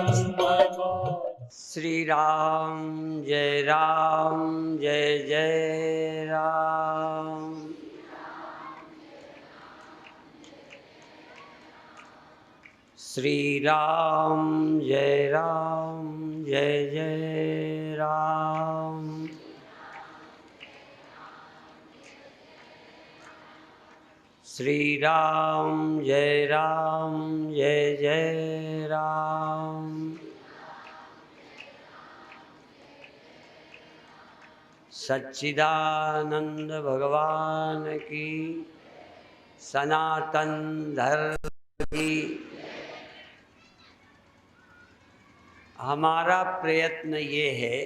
श्री राम जय जय राम। श्री राम जय जय राम। श्री राम जय जय राम। सच्चिदानंद भगवान की, सनातन धर्म की। हमारा प्रयत्न ये है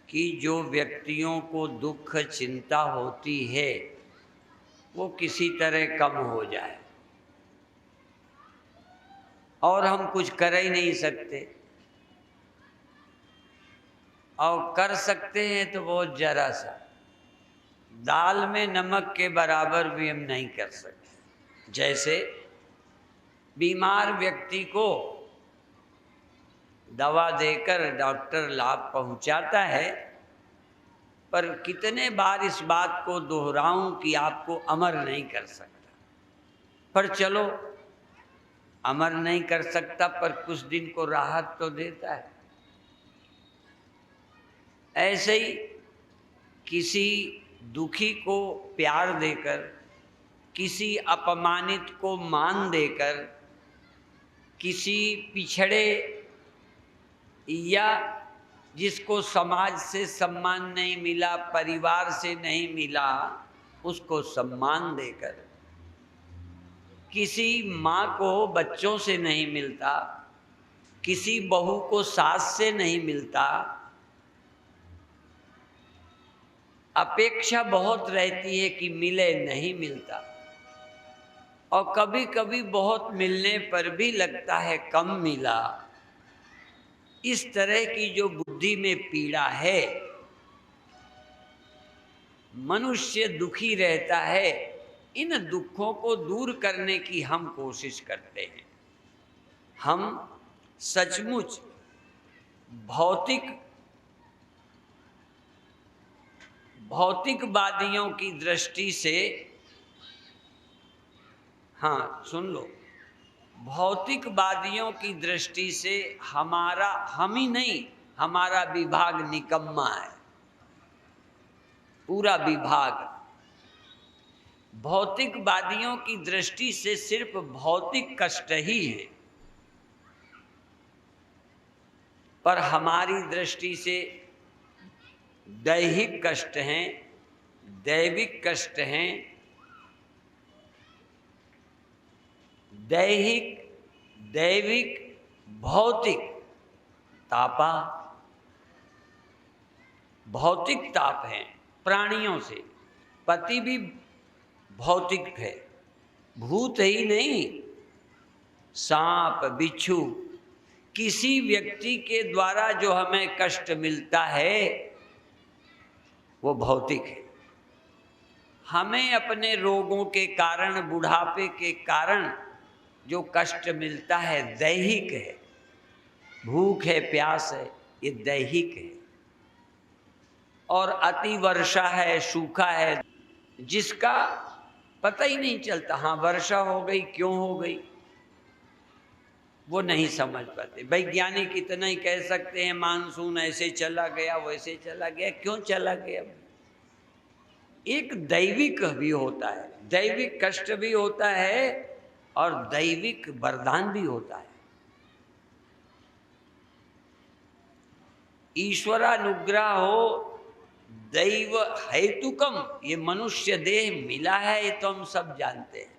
कि जो व्यक्तियों को दुख चिंता होती है वो किसी तरह कम हो जाए, और हम कुछ कर ही नहीं सकते, और कर सकते हैं तो बहुत जरा सा, दाल में नमक के बराबर भी हम नहीं कर सकते। जैसे बीमार व्यक्ति को दवा देकर डॉक्टर लाभ पहुंचाता है, पर कितने बार इस बात को दोहराऊं कि आपको अमर नहीं कर सकता। पर चलो, अमर नहीं कर सकता पर कुछ दिन को राहत तो देता है। ऐसे ही किसी दुखी को प्यार देकर, किसी अपमानित को मान देकर, किसी पिछड़े या जिसको समाज से सम्मान नहीं मिला, परिवार से नहीं मिला, उसको सम्मान देकर, किसी माँ को बच्चों से नहीं मिलता, किसी बहू को सास से नहीं मिलता, अपेक्षा बहुत रहती है कि मिले, नहीं मिलता, और कभी कभी बहुत मिलने पर भी लगता है कम मिला। इस तरह की जो बुद्धि में पीड़ा है, मनुष्य दुखी रहता है, इन दुखों को दूर करने की हम कोशिश करते हैं। हम सचमुच भौतिकवादियों की दृष्टि से, हाँ सुन लो, भौतिकवादियों की दृष्टि से हम ही नहीं, हमारा विभाग निकम्मा है, पूरा विभाग। भौतिकवादियों की दृष्टि से सिर्फ भौतिक कष्ट ही है, पर हमारी दृष्टि से दैहिक कष्ट हैं, दैविक कष्ट हैं। दैहिक, दैविक, भौतिक तापा, भौतिक ताप है प्राणियों से। पति भी भौतिक है, भूत ही नहीं। सांप, बिच्छू, किसी व्यक्ति के द्वारा जो हमें कष्ट मिलता है वो भौतिक है। हमें अपने रोगों के कारण, बुढ़ापे के कारण जो कष्ट मिलता है दैहिक है। भूख है, प्यास है, ये दैहिक है। और अति वर्षा है, सूखा है, जिसका पता ही नहीं चलता, हाँ वर्षा हो गई, क्यों हो गई वो नहीं समझ पाते। वैज्ञानिक इतना ही कह सकते हैं मानसून ऐसे चला गया, वैसे चला गया, क्यों चला गया। एक दैविक भी होता है, दैविक कष्ट भी होता है और दैविक वरदान भी होता है। ईश्वरानुग्रह हो, दैव हेतुकम, ये मनुष्य देह मिला है ये तो हम सब जानते हैं।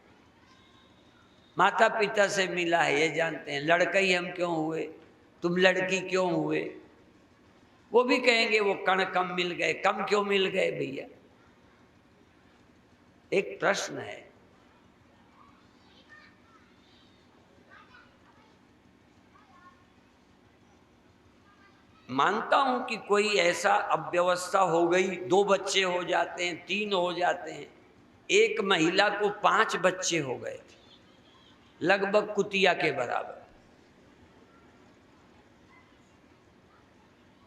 माता पिता से मिला है ये जानते हैं। लड़का ही हम क्यों हुए, तुम लड़की क्यों हुए, वो भी कहेंगे वो कण कम मिल गए। कम क्यों मिल गए भैया, एक प्रश्न है। मानता हूं कि कोई ऐसा अव्यवस्था हो गई, 2 बच्चे हो जाते हैं, 3 हो जाते हैं। एक महिला को 5 बच्चे हो गए थे, लगभग कुतिया के बराबर।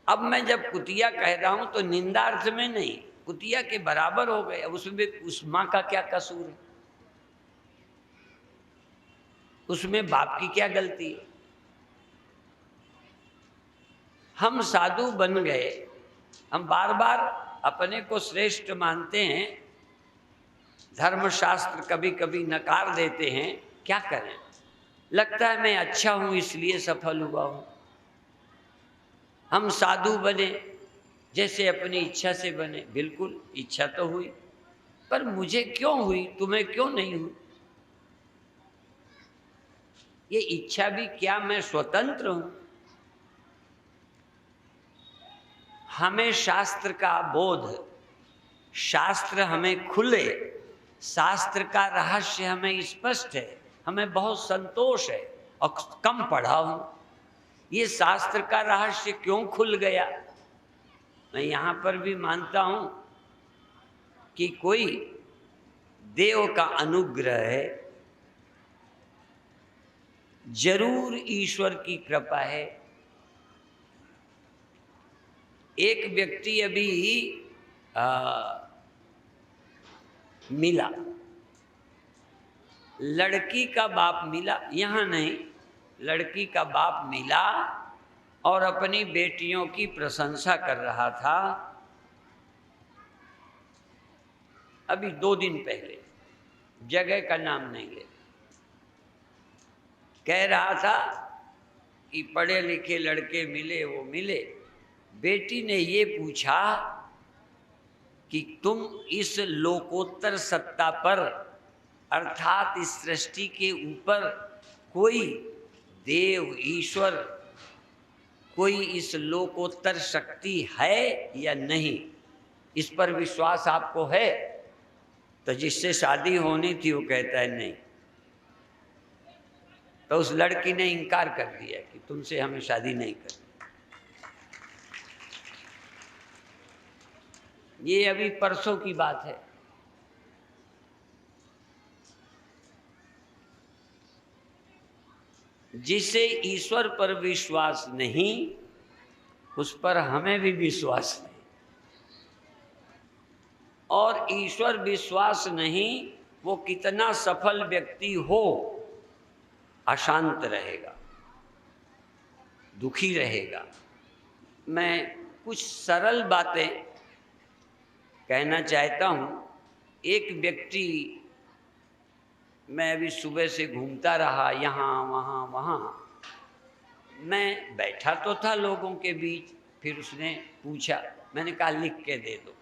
अब मैं जब कुतिया कह रहा हूं तो निंदार्थ में नहीं, कुतिया के बराबर हो गए। अब उसमें उस माँ का क्या कसूर है, उसमें बाप की क्या गलती है। हम साधु बन गए, हम बार बार अपने को श्रेष्ठ मानते हैं, धर्मशास्त्र कभी कभी नकार देते हैं, क्या करें। लगता है मैं अच्छा हूं इसलिए सफल हुआ हूं। हम साधु बने जैसे अपनी इच्छा से बने, बिल्कुल इच्छा तो हुई, पर मुझे क्यों हुई, तुम्हें क्यों नहीं हुई। ये इच्छा भी क्या मैं स्वतंत्र हूं। हमें शास्त्र का बोध, शास्त्र हमें खुले, शास्त्र का रहस्य हमें स्पष्ट है, हमें बहुत संतोष है। और कम पढ़ा हूं, ये शास्त्र का रहस्य क्यों खुल गया। मैं यहां पर भी मानता हूं कि कोई देव का अनुग्रह है, जरूर ईश्वर की कृपा है। एक व्यक्ति अभी मिला, लड़की का बाप मिला, यहाँ नहीं, लड़की का बाप मिला और अपनी बेटियों की प्रशंसा कर रहा था। अभी 2 दिन पहले, जगह का नाम नहीं ले, कह रहा था कि पढ़े लिखे लड़के मिले, वो मिले। बेटी ने ये पूछा कि तुम इस लोकोत्तर सत्ता पर, अर्थात इस सृष्टि के ऊपर कोई देव ईश्वर, कोई इस लोकोत्तर शक्ति है या नहीं, इस पर विश्वास आपको है। तो जिससे शादी होनी थी वो कहता है नहीं। तो उस लड़की ने इनकार कर दिया कि तुमसे हमें शादी नहीं करनी। ये अभी परसों की बात है। जिसे ईश्वर पर विश्वास नहीं, उस पर हमें भी विश्वास नहीं। और ईश्वर विश्वास नहीं, वो कितना सफल व्यक्ति हो, अशांत रहेगा, दुखी रहेगा। मैं कुछ सरल बातें कहना चाहता हूँ। एक व्यक्ति, मैं अभी सुबह से घूमता रहा यहाँ वहाँ वहाँ, मैं बैठा तो था लोगों के बीच, फिर उसने पूछा, मैंने कहा लिख के दे दो,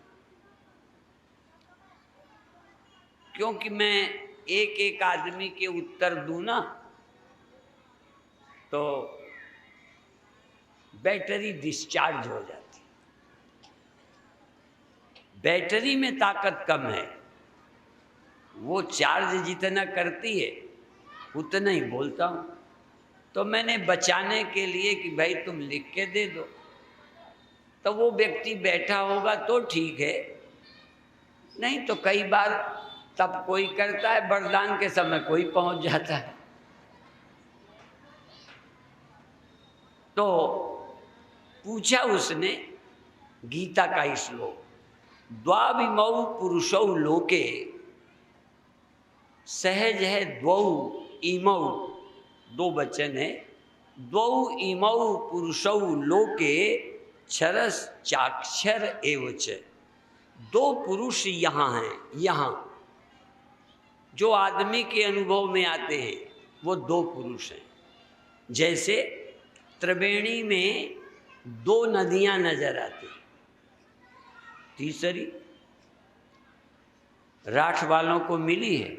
क्योंकि मैं एक एक आदमी के उत्तर दूं ना तो बैटरी डिस्चार्ज हो जाती। बैटरी में ताकत कम है, वो चार्ज जितना करती है उतना ही बोलता हूँ। तो मैंने बचाने के लिए कि भाई तुम लिख के दे दो, तो वो व्यक्ति बैठा होगा तो ठीक है, नहीं तो कई बार तब कोई करता है, वरदान के समय कोई पहुंच जाता है। तो पूछा उसने गीता का श्लोक, द्वाविमौ पुरुषौ लोके सहज है द्वौ इमौ, 2 वचन है, द्वौ इमौ पुरुषौ लोके क्षरस चाक्षर एवच। 2 पुरुष यहाँ हैं, यहाँ जो आदमी के अनुभव में आते हैं वो 2 पुरुष हैं। जैसे त्रिवेणी में 2 नदियां नजर आती, तीसरी राठ वालों को मिली है।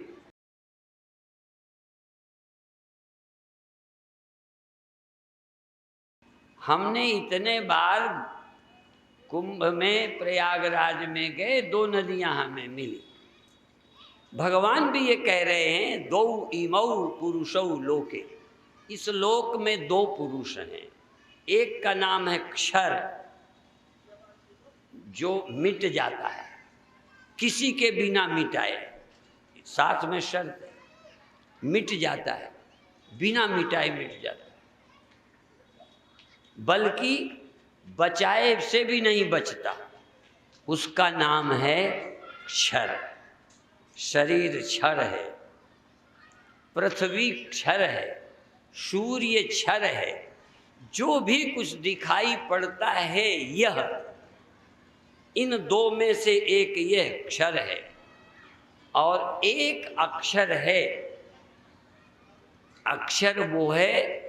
हमने इतने बार कुंभ में, प्रयागराज में गए, 2 नदियां हमें मिली। भगवान भी ये कह रहे हैं, 2 इमौ पुरुषौ लोके, इस लोक में 2 पुरुष हैं। एक का नाम है क्षर, जो मिट जाता है, किसी के बिना मिटाए, साथ में शर्त है, मिट जाता है, बिना मिटाए मिट जाता है। बल्कि बचाए से भी नहीं बचता, उसका नाम है क्षर। शरीर क्षर है, पृथ्वी क्षर है, सूर्य क्षर है, जो भी कुछ दिखाई पड़ता है यह, इन दो में से एक यह क्षर है और एक अक्षर है। अक्षर वो है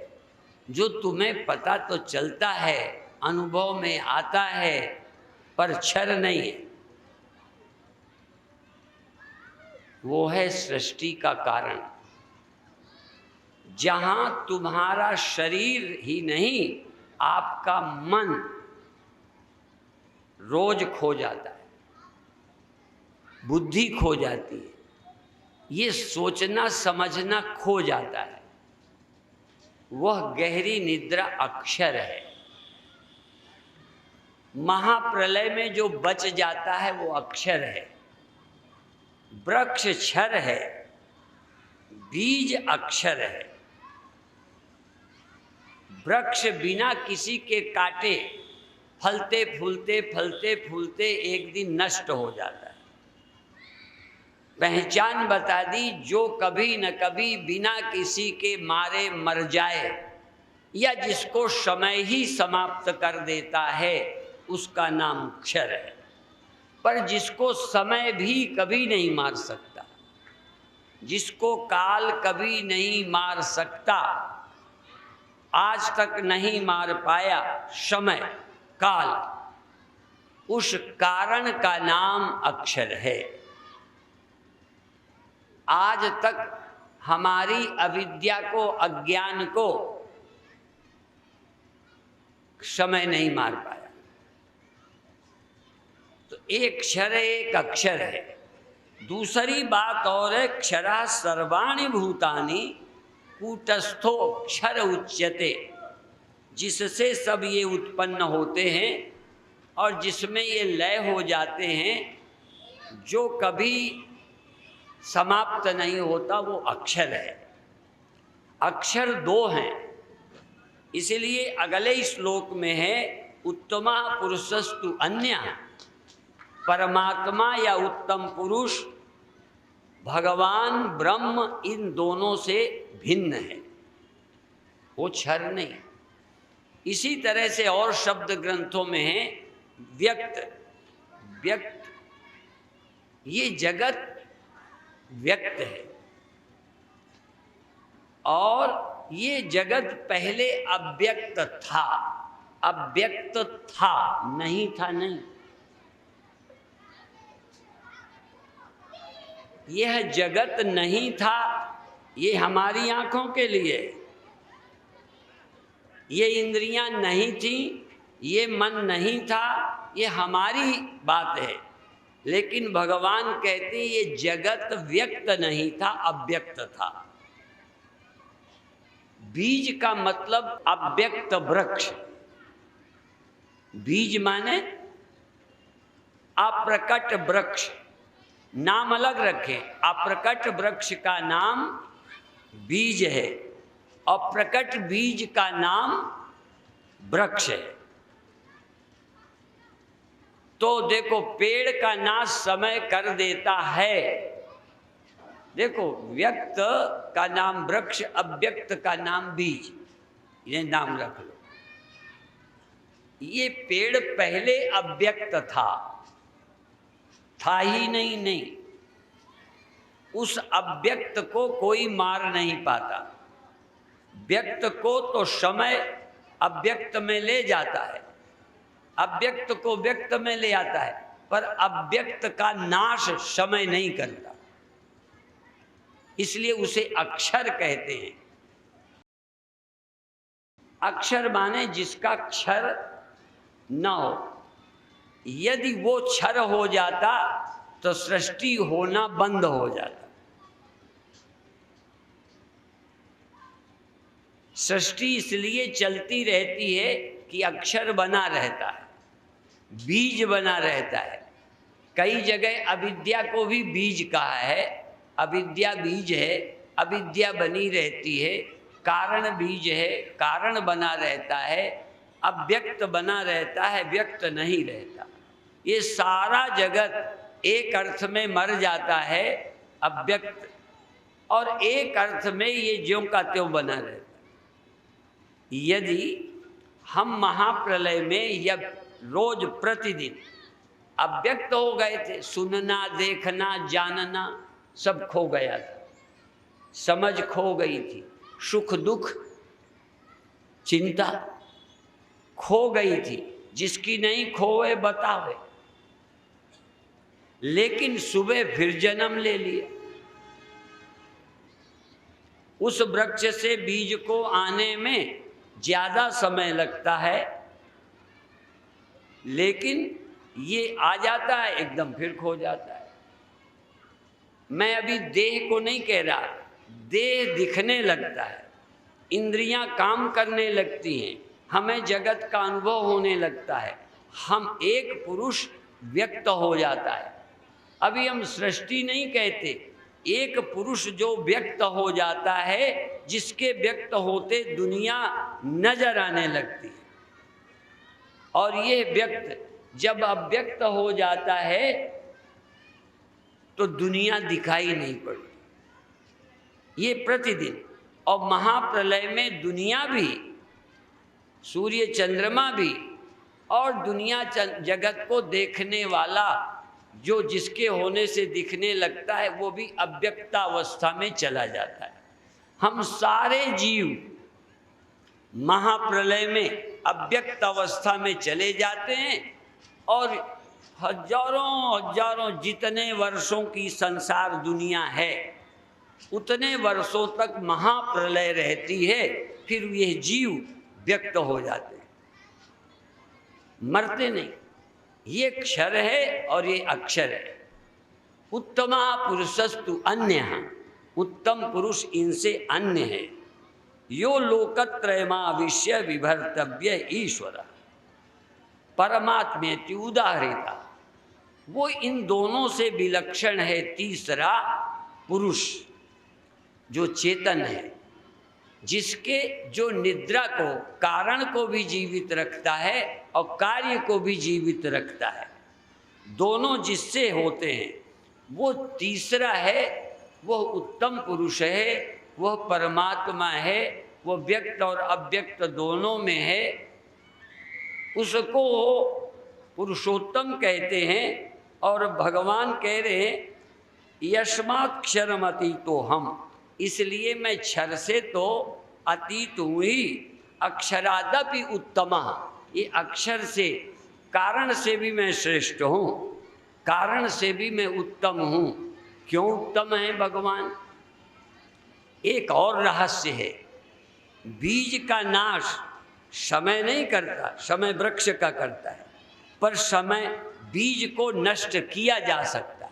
जो तुम्हें पता तो चलता है, अनुभव में आता है, पर क्षर नहीं है। वो है सृष्टि का कारण। जहां तुम्हारा शरीर ही नहीं, आपका मन रोज खो जाता है, बुद्धि खो जाती है, ये सोचना समझना खो जाता है, वह गहरी निद्रा अक्षर है। महाप्रलय में जो बच जाता है वो अक्षर है। वृक्ष क्षर है, बीज अक्षर है। वृक्ष बिना किसी के काटे फलते फूलते एक दिन नष्ट हो जाता है। पहचान बता दी, जो कभी न कभी बिना किसी के मारे मर जाए या जिसको समय ही समाप्त कर देता है, उसका नाम क्षर है। पर जिसको समय भी कभी नहीं मार सकता, जिसको काल कभी नहीं मार सकता, आज तक नहीं मार पाया समय काल, उस कारण का नाम अक्षर है। आज तक हमारी अविद्या को, अज्ञान को समय नहीं मार पाया। तो एक क्षर है, एक अक्षर है। दूसरी बात और है, क्षरा सर्वाणि भूतानि कूटस्थो क्षर उच्यते, जिससे सब ये उत्पन्न होते हैं और जिसमें ये लय हो जाते हैं, जो कभी समाप्त नहीं होता, वो अक्षर है। अक्षर दो हैं, इसलिए अगले श्लोक में है उत्तमा पुरुषस्तु अन्य, परमात्मा या उत्तम पुरुष भगवान ब्रह्म इन दोनों से भिन्न है, वो क्षर नहीं। इसी तरह से और शब्द ग्रंथों में है व्यक्त। व्यक्त, ये जगत व्यक्त है और ये जगत पहले अव्यक्त था। अव्यक्त था, नहीं था नहीं। यह जगत नहीं था, ये हमारी आंखों के लिए, ये इंद्रियां नहीं थी, ये मन नहीं था, ये हमारी बात है। लेकिन भगवान कहते हैं ये जगत व्यक्त नहीं था, अव्यक्त था। बीज का मतलब अव्यक्त वृक्ष। बीज माने अप्रकट वृक्ष, नाम अलग रखें। अप्रकट वृक्ष का नाम बीज है और प्रकट बीज का नाम वृक्ष है। तो देखो, पेड़ का नाश समय कर देता है। देखो, व्यक्त का नाम वृक्ष, अव्यक्त का नाम बीज, ये नाम रख लो। ये पेड़ पहले अव्यक्त था ही नहीं। उस अव्यक्त को कोई मार नहीं पाता। व्यक्त को तो समय अव्यक्त में ले जाता है, अव्यक्त को व्यक्त में ले आता है, पर अव्यक्त का नाश समय नहीं करता, इसलिए उसे अक्षर कहते हैं। अक्षर माने जिसका क्षर न हो। यदि वो क्षर हो जाता तो सृष्टि होना बंद हो जाता। सृष्टि इसलिए चलती रहती है कि अक्षर बना रहता है, बीज बना रहता है। कई जगह अविद्या को भी बीज कहा है। अविद्या बीज है, अविद्या बनी रहती है। कारण बीज है, कारण बना रहता है। अव्यक्त बना रहता है, व्यक्त नहीं रहता। ये सारा जगत एक अर्थ में मर जाता है, अव्यक्त, और एक अर्थ में ये ज्यों का त्यों बना रहता है। यदि हम महाप्रलय में या रोज प्रतिदिन अव्यक्त हो गए थे, सुनना, देखना, जानना सब खो गया था, समझ खो गई थी, सुख दुख चिंता खो गई थी, जिसकी नहीं खोए बतावे। लेकिन सुबह फिर जन्म ले लिया। उस वृक्ष से बीज को आने में ज्यादा समय लगता है, लेकिन ये आ जाता है एकदम, फिर खो जाता है। मैं अभी देह को नहीं कह रहा, देह दिखने लगता है, इंद्रियां काम करने लगती हैं, हमें जगत का अनुभव होने लगता है, हम एक पुरुष व्यक्त हो जाता है। अभी हम सृष्टि नहीं कहते, एक पुरुष जो व्यक्त हो जाता है, जिसके व्यक्त होते दुनिया नजर आने लगती है। और ये व्यक्त जब अव्यक्त हो जाता है तो दुनिया दिखाई नहीं पड़ती। ये प्रतिदिन, और महाप्रलय में दुनिया भी, सूर्य चंद्रमा भी, और दुनिया जगत को देखने वाला जो जिसके होने से दिखने लगता है, वो भी अव्यक्तावस्था में चला जाता है। हम सारे जीव महाप्रलय में अव्यक्त अवस्था में चले जाते हैं, और हजारों हजारों जितने वर्षों की संसार दुनिया है, उतने वर्षों तक महाप्रलय रहती है, फिर ये जीव व्यक्त हो जाते हैं, मरते नहीं। ये क्षर है और ये अक्षर है। उत्तमा पुरुषस्तु अन्य, उत्तम पुरुष इनसे अन्य है। यो लोकत्रयमाविश्य विभर्तव्य ईश्वर परमात्मेति उदाहृता, वो इन दोनों से विलक्षण है तीसरा पुरुष, जो चेतन है, जिसके जो निद्रा को, कारण को भी जीवित रखता है और कार्य को भी जीवित रखता है, दोनों जिससे होते हैं, वो तीसरा है, वह उत्तम पुरुष है, वह परमात्मा है, वह व्यक्त और अव्यक्त दोनों में है। उसको पुरुषोत्तम कहते हैं, और भगवान कह रहे हैं यस्मात् क्षरम अतीतो हम, इसलिए मैं क्षर से तो अतीत हूँ ही, अक्षरादपि उत्तमा, ये अक्षर से, कारण से भी मैं श्रेष्ठ हूँ, कारण से भी मैं उत्तम हूँ। क्यों उत्तम है भगवान? एक और रहस्य है, बीज का नाश समय नहीं करता, समय वृक्ष का करता है, पर समय बीज को नष्ट किया जा सकता है।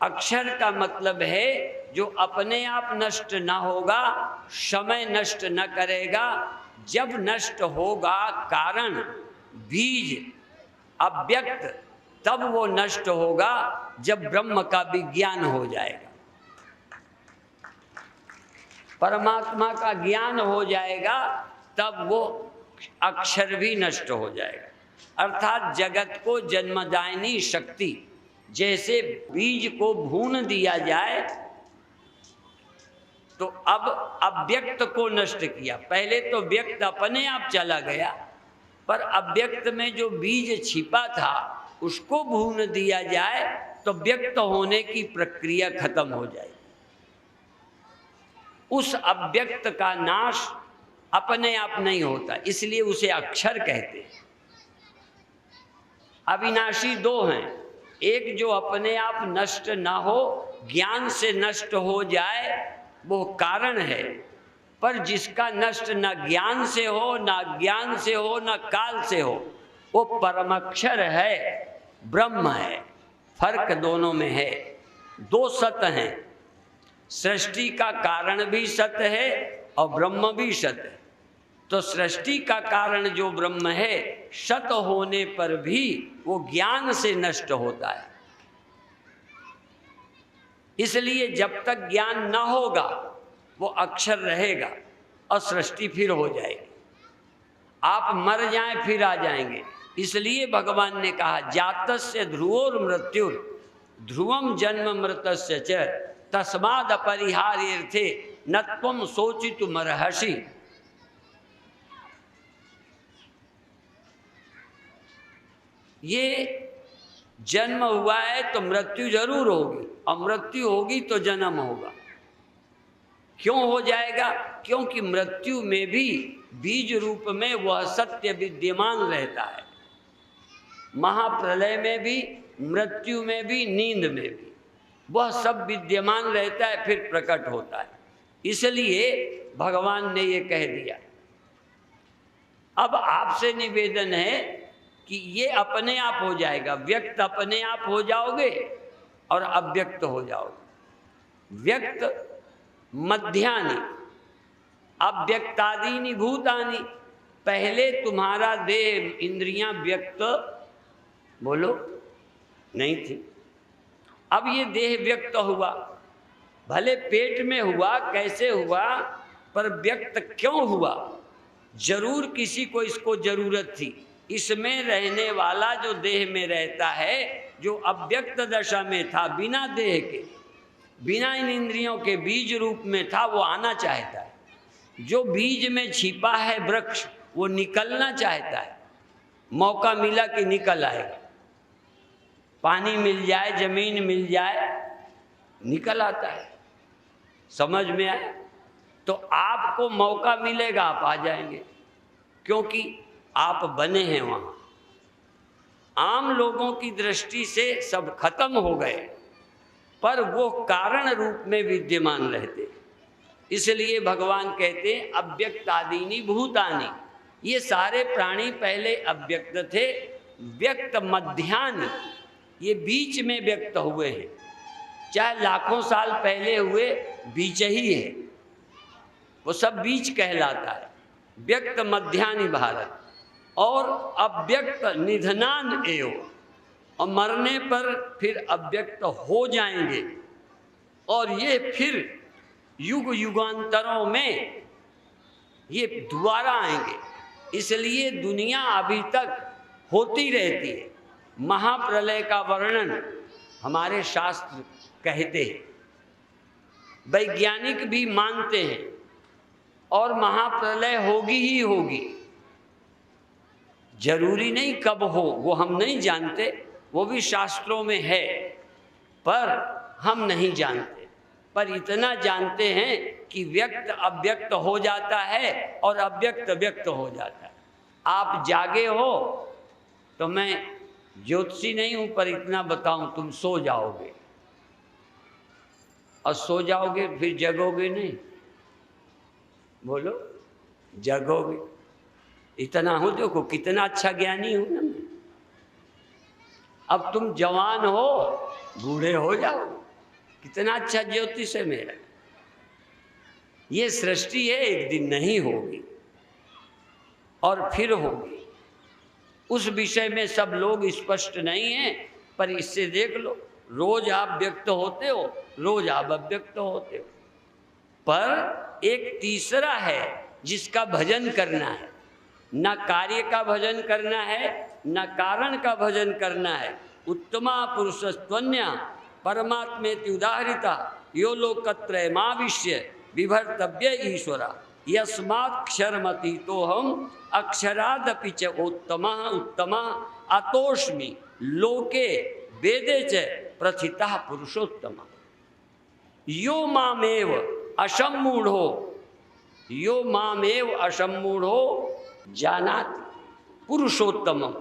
अक्षर का मतलब है जो अपने आप नष्ट ना होगा, समय नष्ट न करेगा। जब नष्ट होगा कारण, बीज अव्यक्त, तब वो नष्ट होगा जब ब्रह्म का विज्ञान हो जाएगा, परमात्मा का ज्ञान हो जाएगा, तब वो अक्षर भी नष्ट हो जाएगा। अर्थात जगत को जन्मदायिनी शक्ति, जैसे बीज को भून दिया जाए तो अब अव्यक्त को नष्ट किया, पहले तो व्यक्त अपने आप चला गया, पर अव्यक्त में जो बीज छिपा था उसको भून दिया जाए तो व्यक्त होने की प्रक्रिया खत्म हो जाएगी। उस अव्यक्त का नाश अपने आप नहीं होता, इसलिए उसे अक्षर कहते हैं। अविनाशी दो हैं, एक जो अपने आप नष्ट ना हो, ज्ञान से नष्ट हो जाए, वो कारण है, पर जिसका नष्ट न ज्ञान से हो, ना ज्ञान से हो, ना काल से हो, वो परमक्षर है, ब्रह्म है। फर्क दोनों में है, दो सत्य हैं, सृष्टि का कारण भी सत्य है और ब्रह्म भी सत्य है। तो सृष्टि का कारण जो ब्रह्म है, सत्य होने पर भी वो ज्ञान से नष्ट होता है। इसलिए जब तक ज्ञान न होगा वो अक्षर रहेगा, और सृष्टि फिर हो जाएगी। आप मर जाएं फिर आ जाएंगे। इसलिए भगवान ने कहा जातस्य ध्रुवोर मृत्युर ध्रुवम जन्म मृतस्य च तस्माद अपरिहार्यर्थे न त्वं शोचितुमर्हसि। ये जन्म हुआ है तो मृत्यु जरूर होगी, और मृत्यु होगी तो जन्म होगा। क्यों हो जाएगा? क्योंकि मृत्यु में भी बीज रूप में वह सत्य विद्यमान रहता है। महाप्रलय में भी, मृत्यु में भी, नींद में भी वह सब विद्यमान रहता है, फिर प्रकट होता है। इसलिए भगवान ने ये कह दिया। अब आपसे निवेदन है कि ये अपने आप हो जाएगा, व्यक्त अपने आप हो जाओगे और अव्यक्त हो जाओगे। व्यक्त मध्यानि अव्यक्तादीनि भूतानि। पहले तुम्हारा देह इंद्रियां व्यक्त बोलो नहीं थी, अब ये देह व्यक्त हुआ। भले पेट में हुआ, कैसे हुआ, पर व्यक्त क्यों हुआ? जरूर किसी को इसको जरूरत थी। इसमें रहने वाला जो देह में रहता है, जो अव्यक्त दशा में था, बिना देह के, बिना इन इंद्रियों के बीज रूप में था, वो आना चाहता है। जो बीज में छिपा है वृक्ष, वो निकलना चाहता है। मौका मिला कि निकल आएगा। पानी मिल जाए, जमीन मिल जाए, निकल आता है। समझ में आए? तो आपको मौका मिलेगा, आप आ जाएंगे, क्योंकि आप बने हैं वहाँ। आम लोगों की दृष्टि से सब खत्म हो गए, पर वो कारण रूप में विद्यमान रहते। इसलिए भगवान कहते हैं अव्यक्तादीनि भूतानि। ये सारे प्राणी पहले अव्यक्त थे, व्यक्त मध्यानि, ये बीच में व्यक्त हुए हैं। चाहे लाखों साल पहले हुए, बीच ही है, वो सब बीच कहलाता है। व्यक्त मध्यानि भारत। और अव्यक्त निधनान एव, और मरने पर फिर अव्यक्त हो जाएंगे। और ये फिर युग युगांतरों में ये दोबारा आएंगे। इसलिए दुनिया अभी तक होती रहती है। महाप्रलय का वर्णन हमारे शास्त्र कहते हैं, वैज्ञानिक भी मानते हैं, और महाप्रलय होगी ही होगी। जरूरी नहीं कब हो, वो हम नहीं जानते, वो भी शास्त्रों में है, पर हम नहीं जानते। पर इतना जानते हैं कि व्यक्त अव्यक्त हो जाता है और अव्यक्त व्यक्त हो जाता है। आप जागे हो तो मैं ज्योतिषी नहीं हूं, पर इतना बताऊं, तुम सो जाओगे और सो जाओगे, फिर जगोगे नहीं। बोलो, जगोगे। इतना हो, देखो कितना अच्छा ज्ञानी हूं ना मैं। अब तुम जवान हो, बूढ़े हो जाओ, कितना अच्छा ज्योतिष है मेरा। ये सृष्टि है, एक दिन नहीं होगी और फिर होगी। उस विषय में सब लोग स्पष्ट नहीं हैं, पर इससे देख लो, रोज आप व्यक्त होते हो, रोज आप अव्यक्त होते हो। पर एक तीसरा है जिसका भजन करना है। न कार्य का भजन करना है, न कारण का भजन करना है। उत्तमा पुरुषस्त्वन्या परमात्मेति उदाहरिता यो लोकत्रयमाविश्य विभर्तव्य ईश्वरा यस्माक्षरमति तो हम अक्षरादपि च उत्तमः उत्तमः अतोष्मि लोके वेदे च प्रथितः पुरुषोत्तमः। यो मामेव असम्मूढ़ो, यो मामेव असम्मूढ़ो जानाति पुरुषोत्तमम्।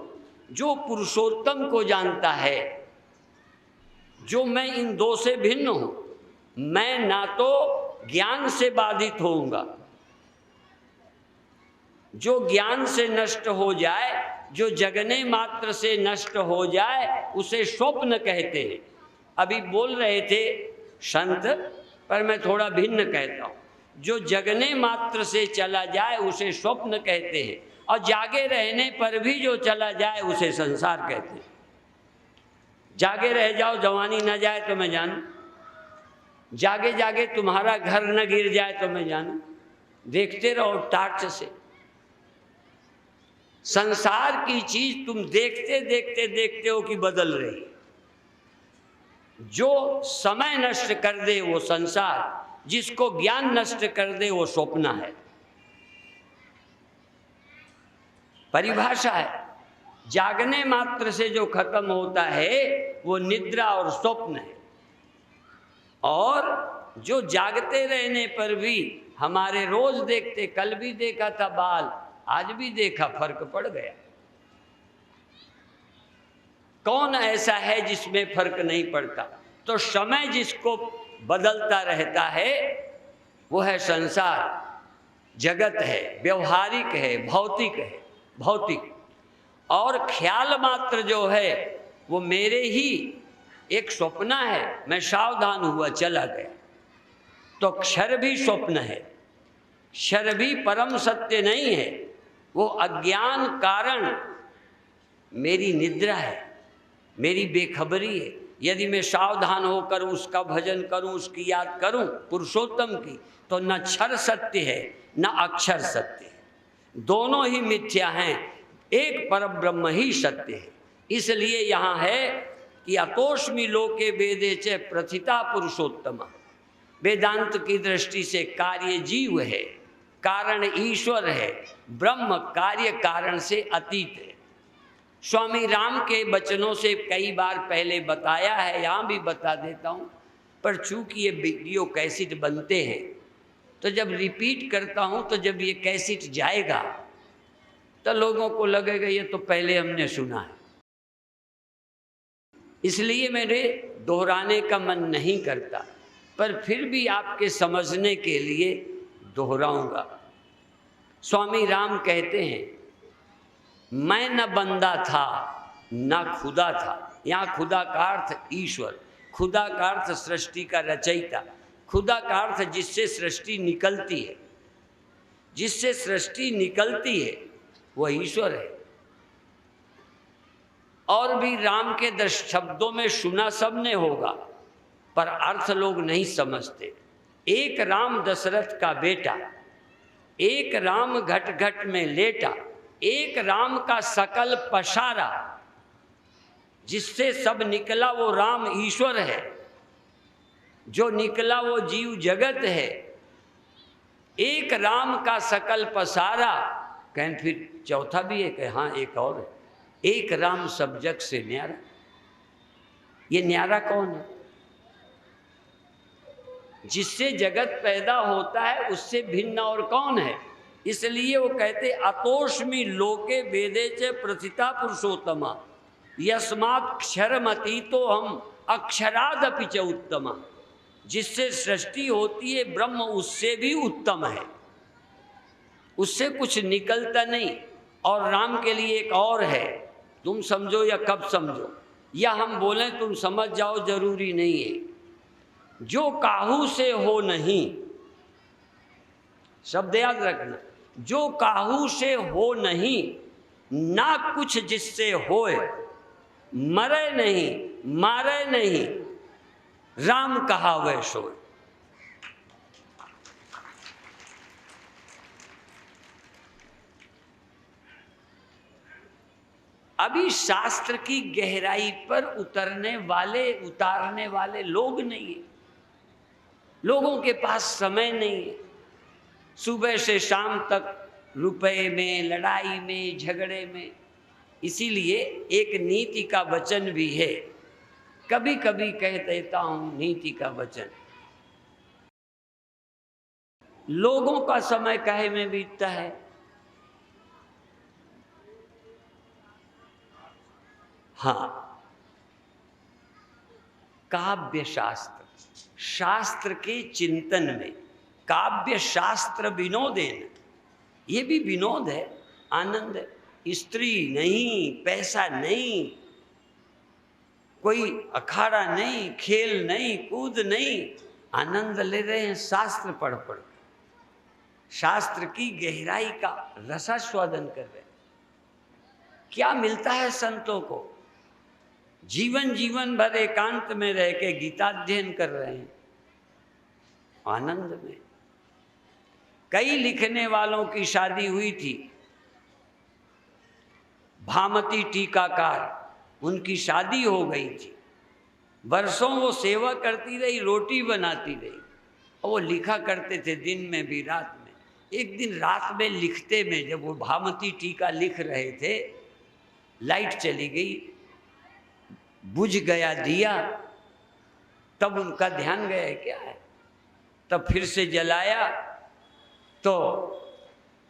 जो पुरुषोत्तम को जानता है, जो मैं इन दो से भिन्न हूं, मैं ना तो ज्ञान से बाधित होऊंगा, जो ज्ञान से नष्ट हो जाए, जो जगने मात्र से नष्ट हो जाए, उसे स्वप्न कहते हैं। अभी बोल रहे थे संत, पर मैं थोड़ा भिन्न कहता हूँ। जो जगने मात्र से चला जाए उसे स्वप्न कहते हैं, और जागे रहने पर भी जो चला जाए उसे संसार कहते हैं। जागे रह जाओ, जवानी न जाए तो मैं जानूं, जागे जागे तुम्हारा घर न गिर जाए तो मैं जानूं, देखते रहो टार्च से। संसार की चीज तुम देखते देखते देखते हो कि बदल रही। जो समय नष्ट कर दे वो संसार, जिसको ज्ञान नष्ट कर दे वो स्वप्न है। परिभाषा है। जागने मात्र से जो खत्म होता है वो निद्रा और स्वप्न है, और जो जागते रहने पर भी हमारे रोज देखते, कल भी देखा था बाल, आज भी देखा, फर्क पड़ गया। कौन ऐसा है जिसमें फर्क नहीं पड़ता? तो समय जिसको बदलता रहता है वो है संसार, जगत है, व्यवहारिक है, भौतिक है, भौतिक। और ख्याल मात्र जो है वो मेरे ही एक स्वप्न है, मैं सावधान हुआ चला गया। तो क्षर भी स्वप्न है, क्षर भी परम सत्य नहीं है, वो अज्ञान कारण मेरी निद्रा है, मेरी बेखबरी है। यदि मैं सावधान होकर उसका भजन करूं, उसकी याद करूं पुरुषोत्तम की, तो न क्षर सत्य है न अक्षर सत्य है, दोनों ही मिथ्या हैं, एक परब्रह्म ही सत्य है। इसलिए यहाँ है कि अतोष्मि लोके वेदे च प्रथिता पुरुषोत्तम। वेदांत की दृष्टि से कार्य जीव है, कारण ईश्वर है, ब्रह्म कार्य कारण से अतीत है। स्वामी राम के वचनों से कई बार पहले बताया है, यहाँ भी बता देता हूँ, पर चूंकि ये वीडियो कैसेट बनते हैं तो जब रिपीट करता हूँ तो जब ये कैसेट जाएगा तो लोगों को लगेगा ये तो पहले हमने सुना है। इसलिए मेरे दोहराने का मन नहीं करता, पर फिर भी आपके समझने के लिए दोहराऊंगा। स्वामी राम कहते हैं, मैं न बंदा था न खुदा था। यहाँ खुदा का अर्थ ईश्वर, खुदा का अर्थ सृष्टि का रचयिता, खुदा का अर्थ जिससे सृष्टि निकलती है, जिससे सृष्टि निकलती है वह ईश्वर है। और भी राम के 10 शब्दों में सुना सबने होगा, पर अर्थ लोग नहीं समझते। एक राम दशरथ का बेटा, एक राम घट घट में लेटा, एक राम का सकल पसारा, जिससे सब निकला वो राम ईश्वर है, जो निकला वो जीव जगत है। एक राम का सकल पसारा, कहें फिर चौथा भी है, कहें हाँ एक और है, एक राम सब जग से न्यारा। ये न्यारा कौन है? जिससे जगत पैदा होता है उससे भिन्न और कौन है? इसलिए वो कहते अतोष्मि लोके वेदे च प्रथिता पुरुषोत्तमा यस्मात् क्षरमती तो हम अक्षरादपि च उत्तमा। जिससे सृष्टि होती है ब्रह्म उससे भी उत्तम है, उससे कुछ निकलता नहीं। और राम के लिए एक और है, तुम समझो या कब समझो, या हम बोलें तुम समझ जाओ, जरूरी नहीं है। जो काहू से हो नहीं, शब्द याद रखना, जो काहू से हो नहीं, ना कुछ जिससे होए, मरे नहीं मारे नहीं, राम कहा वह सोए। अभी शास्त्र की गहराई पर उतारने वाले लोग नहीं है, लोगों के पास समय नहीं है। सुबह से शाम तक रुपए में, लड़ाई में, झगड़े में। इसीलिए एक नीति का वचन भी है, कभी कभी कह देता हूं नीति का वचन। लोगों का समय काहे में बीतता है? हाँ, काव्य शास्त्र, शास्त्र के चिंतन में, काव्य शास्त्र विनोदेन, ये भी विनोद है, आनंद है। स्त्री नहीं, पैसा नहीं, कोई अखाड़ा नहीं, खेल नहीं, कूद नहीं, आनंद ले रहे हैं शास्त्र पढ़ पढ़, शास्त्र की गहराई का रसास्वादन कर रहे हैं। क्या मिलता है संतों को? जीवन भर एकांत में रह के गीताध्ययन कर रहे हैं, आनंद में। कई लिखने वालों की शादी हुई थी। भामती टीकाकार, उनकी शादी हो गई थी। वर्षों वो सेवा करती रही, रोटी बनाती रही, और वो लिखा करते थे दिन में भी रात में। एक दिन रात में लिखते में, जब वो भामती टीका लिख रहे थे, लाइट चली गई, बुझ गया दिया। तब उनका ध्यान गया क्या है, तब फिर से जलाया तो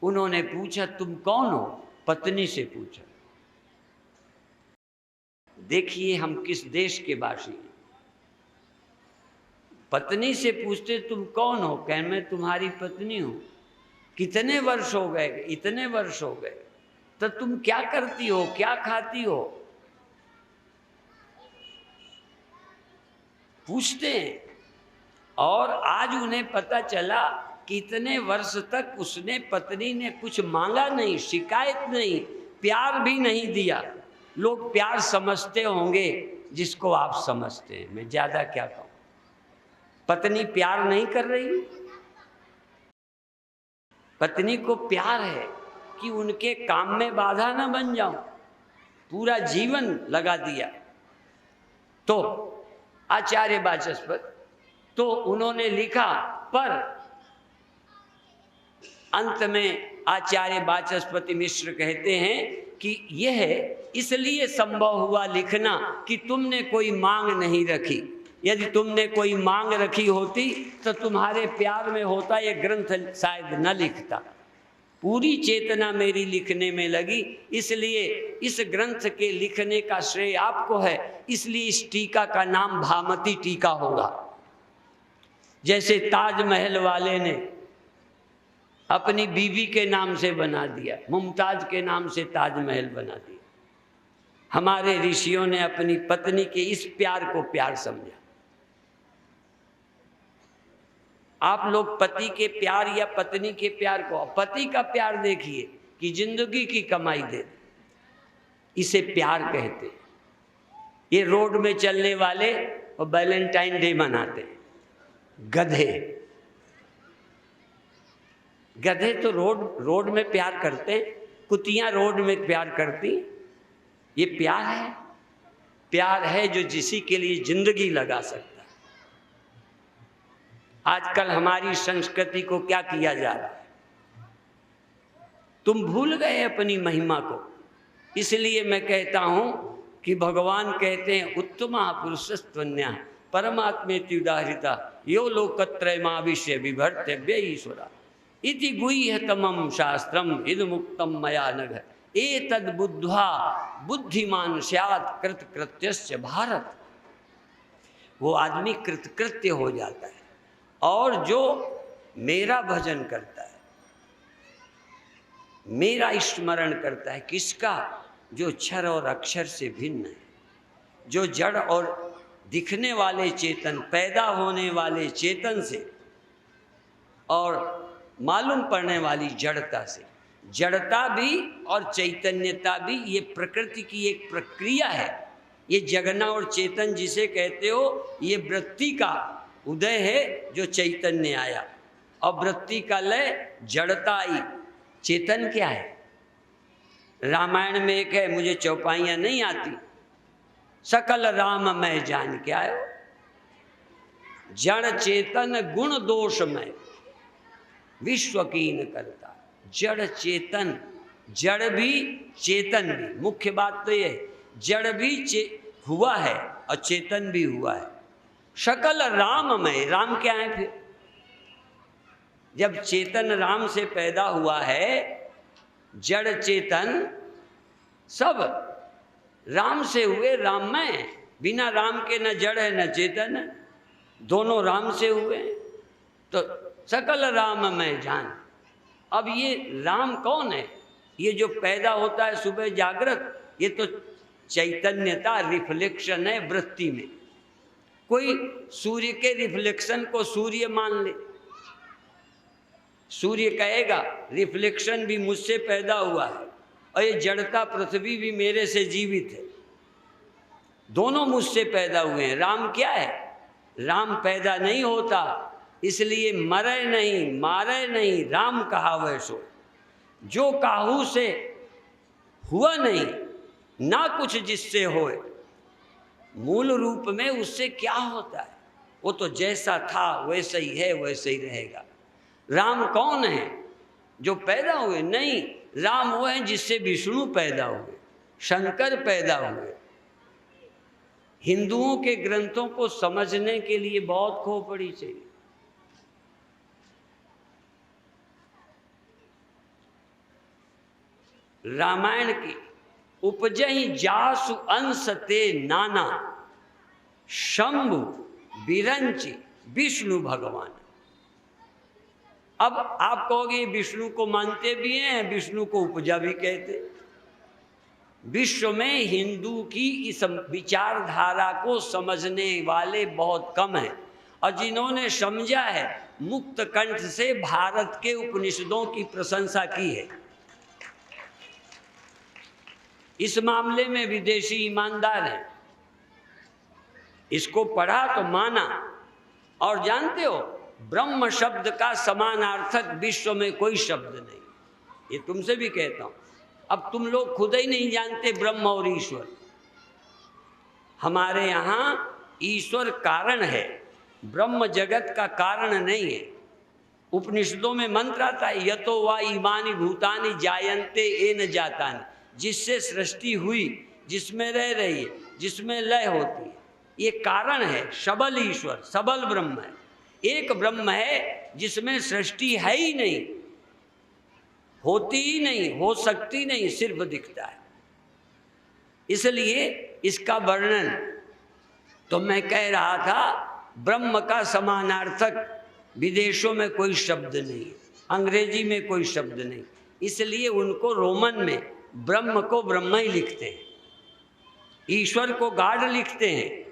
उन्होंने पूछा तुम कौन हो, पत्नी से पूछा। देखिए हम किस देश के वासी हैं। पत्नी से पूछते तुम कौन हो, कह मैं तुम्हारी पत्नी हूं। कितने वर्ष हो गए, इतने वर्ष हो गए। तो तुम क्या करती हो, क्या खाती हो, पूछते हैं। और आज उन्हें पता चला कि इतने वर्ष तक उसने, पत्नी ने कुछ मांगा नहीं, शिकायत नहीं, प्यार भी नहीं दिया। लोग प्यार समझते होंगे जिसको आप समझते हैं, मैं ज्यादा क्या कहूं। पत्नी प्यार नहीं कर रही, पत्नी को प्यार है कि उनके काम में बाधा ना बन जाऊं, पूरा जीवन लगा दिया। तो आचार्य वाचस्पति तो उन्होंने लिखा, पर अंत में आचार्य वाचस्पति मिश्र कहते हैं कि यह इसलिए संभव हुआ लिखना कि तुमने कोई मांग नहीं रखी। यदि तुमने कोई मांग रखी होती तो तुम्हारे प्यार में होता, ये ग्रंथ शायद न लिखता। पूरी चेतना मेरी लिखने में लगी, इसलिए इस ग्रंथ के लिखने का श्रेय आपको है। इसलिए इस टीका का नाम भामती टीका होगा। जैसे ताजमहल वाले ने अपनी बीवी के नाम से बना दिया, मुमताज के नाम से ताजमहल बना दिया। हमारे ऋषियों ने अपनी पत्नी के इस प्यार को प्यार समझा। आप लोग पति के प्यार या पत्नी के प्यार को, पति का प्यार देखिए कि जिंदगी की कमाई दे दे, इसे प्यार कहते हैं। ये रोड में चलने वाले और वैलेंटाइन डे मनाते हैं, गधे। गधे तो रोड में प्यार करते हैं, कुतियां रोड में प्यार करती। ये प्यार है? प्यार है जो जिसी के लिए जिंदगी लगा सकता है। आजकल हमारी संस्कृति को क्या किया जा रहा है, तुम भूल गए अपनी महिमा को। इसलिए मैं कहता हूं कि भगवान कहते हैं उत्तमा पुरुषस्त्वन्या परमात्मेति उदाहृता यो लोकत्रयमाविश्य बिभर्तव्य ईश्वरा इति गुह्यतमं शास्त्रम इदमुक्तम मया नघ एतद् बुद्ध्वा बुद्धिमान स्यात् कृतकृत्यस्य भारत। वो आदमी कृतकृत्य हो जाता है। और जो मेरा भजन करता है, मेरा स्मरण करता है, किसका? जो क्षर और अक्षर से भिन्न है, जो जड़ और दिखने वाले चेतन, पैदा होने वाले चेतन से और मालूम पड़ने वाली जड़ता से। जड़ता भी और चैतन्यता भी ये प्रकृति की एक प्रक्रिया है। ये जगना और चेतन जिसे कहते हो, ये वृत्ति का उदय है जो चैतन्य आया, और वृत्ति का लय जड़ता आई। चेतन क्या है? रामायण में एक है, मुझे चौपाइयां नहीं आती, सकल राम मैं जान के आयो, जड़ चेतन गुण दोष में विश्व कीन करता। जड़ चेतन, जड़ भी चेतन भी, मुख्य बात तो ये जड़ भी हुआ है और चेतन भी हुआ है। सकल राम में, राम क्या है फिर? जब चेतन राम से पैदा हुआ है, जड़ चेतन सब राम से हुए, राम में। बिना राम के न जड़ है न चेतन है, दोनों राम से हुए। तो सकल राम में जान। अब ये राम कौन है? ये जो पैदा होता है सुबह जागृत, ये तो चैतन्यता रिफ्लेक्शन है वृत्ति में। कोई सूर्य के रिफ्लेक्शन को सूर्य मान ले, सूर्य कहेगा रिफ्लेक्शन भी मुझसे पैदा हुआ है, और ये जड़ता पृथ्वी भी मेरे से जीवित है, दोनों मुझसे पैदा हुए हैं। राम क्या है? राम पैदा नहीं होता, इसलिए मरे नहीं मारे नहीं राम कहावै सो। जो काहू से हुआ नहीं ना कुछ जिससे होए, मूल रूप में उससे क्या होता है? वो तो जैसा था वैसा ही है, वैसे ही रहेगा। राम कौन है? जो पैदा हुए? नहीं, राम वो है जिससे विष्णु पैदा हुए, शंकर पैदा हुए। हिंदुओं के ग्रंथों को समझने के लिए बहुत खोपड़ी चाहिए। रामायण की उपजहि जासु अंश ते नाना, शंभु बिरंच विष्णु भगवान। अब आप कहोगे विष्णु को मानते भी हैं, विष्णु को उपजा भी कहते। विश्व में हिंदू की इस विचारधारा को समझने वाले बहुत कम हैं, और जिन्होंने समझा है मुक्त कंठ से भारत के उपनिषदों की प्रशंसा की है। इस मामले में विदेशी ईमानदार हैं, इसको पढ़ा तो माना। और जानते हो, ब्रह्म शब्द का समानार्थक विश्व में कोई शब्द नहीं। ये तुमसे भी कहता हूं। अब तुम लोग खुद ही नहीं जानते ब्रह्म और ईश्वर। हमारे यहाँ ईश्वर कारण है, ब्रह्म जगत का कारण नहीं है। उपनिषदों में मंत्र आता है, यतो वा इमानि भूतानि जायन्ते येन जातानि। जिससे सृष्टि हुई, जिसमें रह रही है, जिसमें लय होती है, ये कारण है। सबल ईश्वर, सबल ब्रह्म है। एक ब्रह्म है जिसमें सृष्टि है ही नहीं, होती ही नहीं, हो सकती नहीं, सिर्फ दिखता है। इसलिए इसका वर्णन तो मैं कह रहा था, ब्रह्म का समानार्थक विदेशों में कोई शब्द नहीं, अंग्रेजी में कोई शब्द नहीं। इसलिए उनको रोमन में ब्रह्म को ब्रह्म ही लिखते हैं, ईश्वर को गॉड लिखते हैं।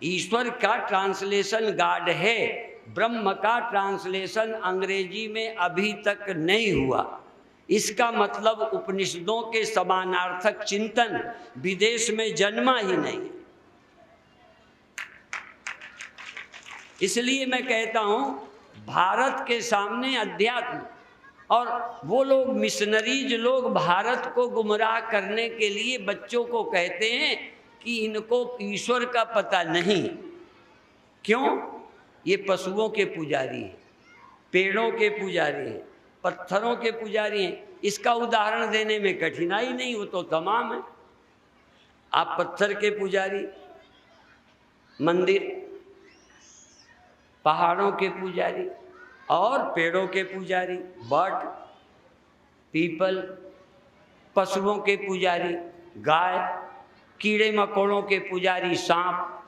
ईश्वर का ट्रांसलेशन गॉड है, ब्रह्म का ट्रांसलेशन अंग्रेजी में अभी तक नहीं हुआ। इसका मतलब उपनिषदों के समानार्थक चिंतन विदेश में जन्मा ही नहीं। इसलिए मैं कहता हूं, भारत के सामने अध्यात्म, और वो लोग मिशनरीज लोग भारत को गुमराह करने के लिए बच्चों को कहते हैं कि इनको ईश्वर का पता नहीं। क्यों? ये पशुओं के पुजारी हैं, पेड़ों के पुजारी हैं, पत्थरों के पुजारी हैं। इसका उदाहरण देने में कठिनाई नहीं, वो तो तमाम है। आप पत्थर के पुजारी, मंदिर, पहाड़ों के पुजारी और पेड़ों के पुजारी, बट, पीपल, पशुओं के पुजारी गाय, कीड़े मकोड़ों के पुजारी सांप,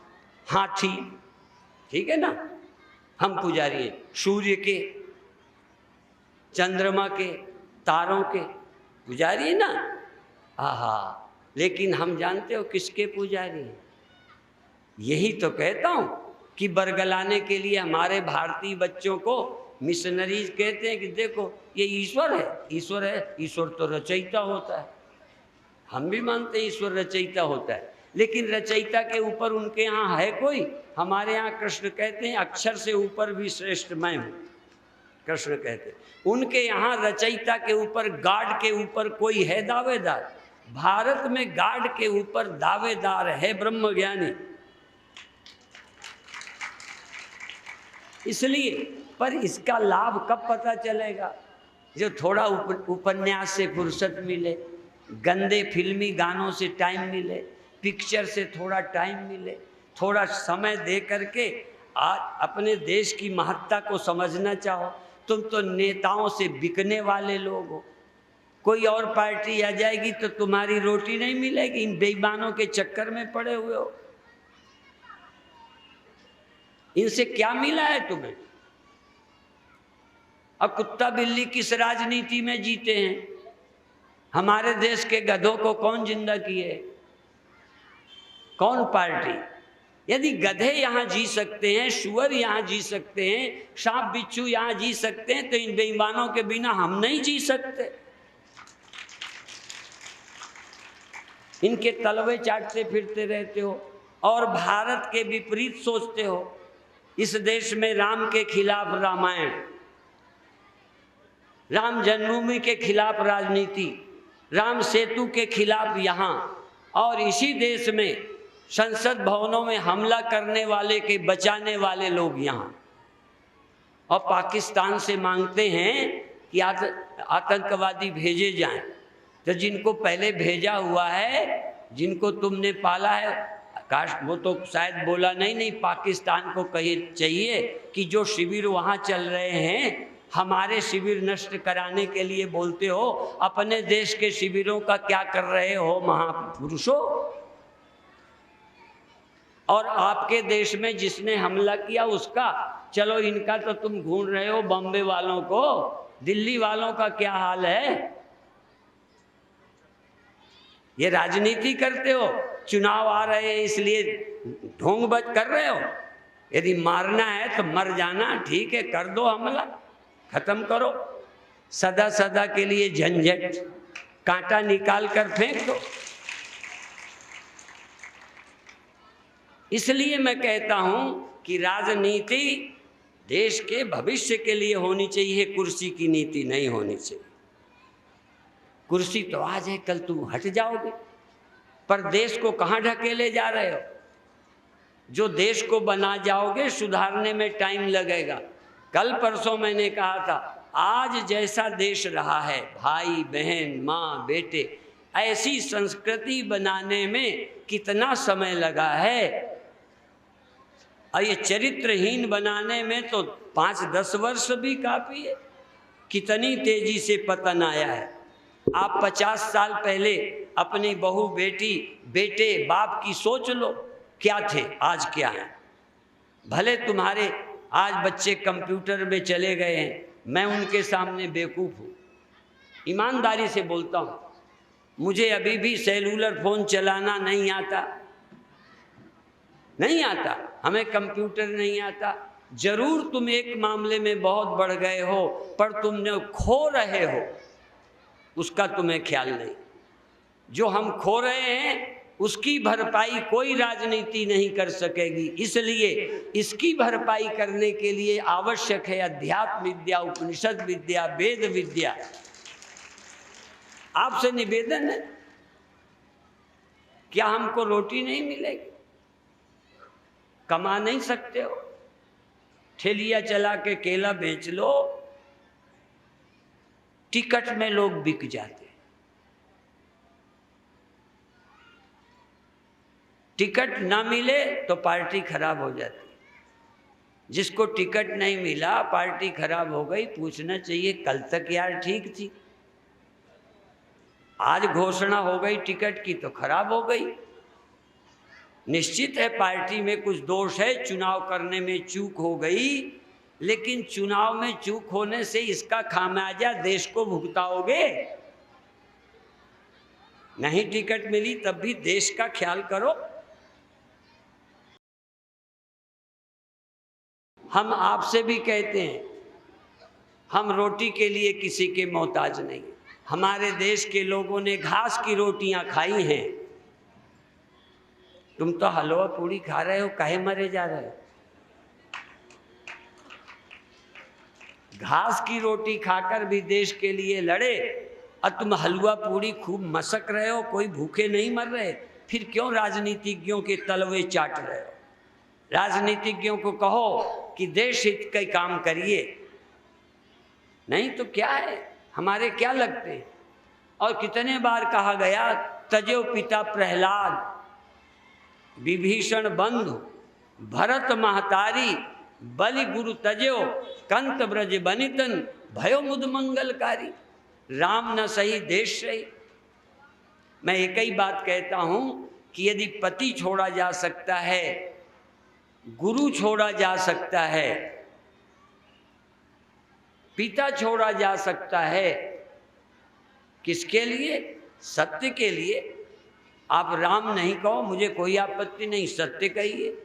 हाथी, ठीक है ना, हम पुजारी हैं। सूर्य के, चंद्रमा के, तारों के पुजारी है ना। आहा, लेकिन हम जानते हो किसके पुजारी हैं? यही तो कहता हूं कि बरगलाने के लिए हमारे भारतीय बच्चों को मिशनरीज कहते हैं कि देखो ये ईश्वर है, ईश्वर है। ईश्वर तो रचयिता होता है, हम भी मानते हैं ईश्वर रचयिता होता है, लेकिन रचयिता के ऊपर उनके यहाँ है कोई? हमारे यहाँ कृष्ण कहते हैं अक्षर से ऊपर भी श्रेष्ठ मैं हूँ, कृष्ण कहते हैं। उनके यहाँ रचयिता के ऊपर, गॉड के ऊपर कोई है दावेदार? भारत में गॉड के ऊपर दावेदार है ब्रह्मज्ञानी। इसलिए, पर इसका लाभ कब पता चलेगा? जो थोड़ा उपन्यास से फुर्सत मिले, गंदे फिल्मी गानों से टाइम मिले, पिक्चर से थोड़ा टाइम मिले, थोड़ा समय दे करके आज अपने देश की महत्ता को समझना चाहो। तुम तो नेताओं से बिकने वाले लोग हो। कोई और पार्टी आ जाएगी तो तुम्हारी रोटी नहीं मिलेगी, इन बेईमानों के चक्कर में पड़े हुए हो। इनसे क्या मिला है तुम्हें? अब कुत्ता बिल्ली किस राजनीति में जीते हैं? हमारे देश के गधों को कौन जिंदा किए? कौन पार्टी? यदि गधे यहाँ जी सकते हैं, सुअर यहाँ जी सकते हैं, सांप बिच्छू यहाँ जी सकते हैं, तो इन बेईमानों के बिना हम नहीं जी सकते। इनके तलवे चाटते फिरते रहते हो और भारत के विपरीत सोचते हो। इस देश में राम के खिलाफ रामायण, राम जन्मभूमि के खिलाफ राजनीति, राम सेतु के खिलाफ यहाँ, और इसी देश में संसद भवनों में हमला करने वाले के बचाने वाले लोग यहाँ, और पाकिस्तान से मांगते हैं कि आतंकवादी भेजे जाएं। तो जिनको पहले भेजा हुआ है, जिनको तुमने पाला है, काश वो तो शायद बोला नहीं, पाकिस्तान को कही चाहिए कि जो शिविर वहाँ चल रहे हैं, हमारे शिविर नष्ट कराने के लिए बोलते हो, अपने देश के शिविरों का क्या कर रहे हो महापुरुषों? और आपके देश में जिसने हमला किया उसका, चलो इनका तो तुम ढूंढ रहे हो, बॉम्बे वालों को, दिल्ली वालों का क्या हाल है? ये राजनीति करते हो, चुनाव आ रहे हैं इसलिए ढोंग बज कर रहे हो। यदि मारना है तो मर जाना, ठीक है, कर दो हमला, खत्म करो, सदा सदा के लिए झंझट, कांटा निकाल कर फेंक दो। इसलिए मैं कहता हूं कि राजनीति देश के भविष्य के लिए होनी चाहिए, कुर्सी की नीति नहीं होनी चाहिए। कुर्सी तो आज है, कल तुम हट जाओगे, पर देश को कहाँ ढकेले जा रहे हो? जो देश को बना जाओगे, सुधारने में टाइम लगेगा। कल परसों मैंने कहा था, आज जैसा देश रहा है, भाई बहन माँ बेटे, ऐसी संस्कृति बनाने में कितना समय लगा है, और ये चरित्रहीन बनाने में तो 5-10 वर्ष भी काफ़ी है। कितनी तेजी से पतन आया है। आप 50 साल पहले अपनी बहू बेटी बेटे बाप की सोच लो, क्या थे आज क्या है। भले तुम्हारे आज बच्चे कंप्यूटर में चले गए हैं, मैं उनके सामने बेवकूफ़ हूँ, ईमानदारी से बोलता हूँ। मुझे अभी भी सेलुलर फ़ोन चलाना नहीं आता, नहीं आता, हमें कंप्यूटर नहीं आता। जरूर तुम एक मामले में बहुत बढ़ गए हो, पर तुमने खो रहे हो, उसका तुम्हें ख्याल नहीं। जो हम खो रहे हैं उसकी भरपाई कोई राजनीति नहीं कर सकेगी। इसलिए इसकी भरपाई करने के लिए आवश्यक है अध्यात्म विद्या, उपनिषद विद्या, वेद विद्या। आपसे निवेदन है, क्या हमको रोटी नहीं मिलेगी? कमा नहीं सकते हो? ठेलिया चला के केला बेच लो, टिकट में लोग बिक जाते। टिकट ना मिले तो पार्टी खराब हो जाती। जिसको टिकट नहीं मिला, पार्टी खराब हो गई, पूछना चाहिए कल तक यार ठीक थी, आज घोषणा हो गई टिकट की तो खराब हो गई। निश्चित है पार्टी में कुछ दोष है, चुनाव करने में चूक हो गई, लेकिन चुनाव में चूक होने से इसका खामियाजा देश को भुगताओगे। नहीं टिकट मिली तब भी देश का ख्याल करो। हम आपसे भी कहते हैं, हम रोटी के लिए किसी के मोहताज नहीं। हमारे देश के लोगों ने घास की रोटियां खाई हैं, तुम तो हलवा पूड़ी खा रहे हो, काहे मरे जा रहे हो? घास की रोटी खाकर भी देश के लिए लड़े, और तुम हलवा पूड़ी खूब मसक रहे हो, कोई भूखे नहीं मर रहे, फिर क्यों राजनीतिज्ञों के तलवे चाट रहे हो? राजनीतिज्ञों को कहो कि देश हित का काम करिए, नहीं तो क्या है, हमारे क्या लगते हैं। और कितने बार कहा गया, तजो पिता प्रहलाद, विभीषण बंधु, भरत महतारी, बलि गुरु तजो, कंत ब्रज बनितन, भयो मुद मंगलकारी। राम न सही देश सही। मैं एक ही बात कहता हूं कि यदि पति छोड़ा जा सकता है, गुरु छोड़ा जा सकता है, पिता छोड़ा जा सकता है, किसके लिए? सत्य के लिए। आप राम नहीं कहो, मुझे कोई आपत्ति नहीं, सत्य कहिए।